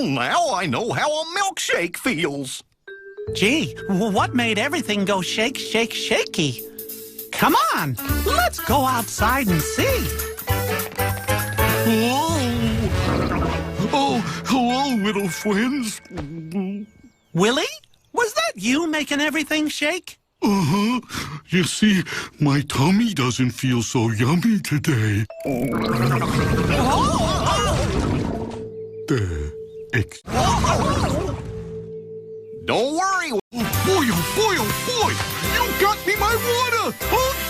Now I know how a milkshake feels. Gee, what made everything go shake, shake, shaky? Come on, let's go outside and see. Oh, hello, little friends. Willie, was that you making everything shake? Uh-huh. You see, my tummy doesn't feel so yummy today. Don't worry. Boy, oh boy, oh boy! You got me my water! Oh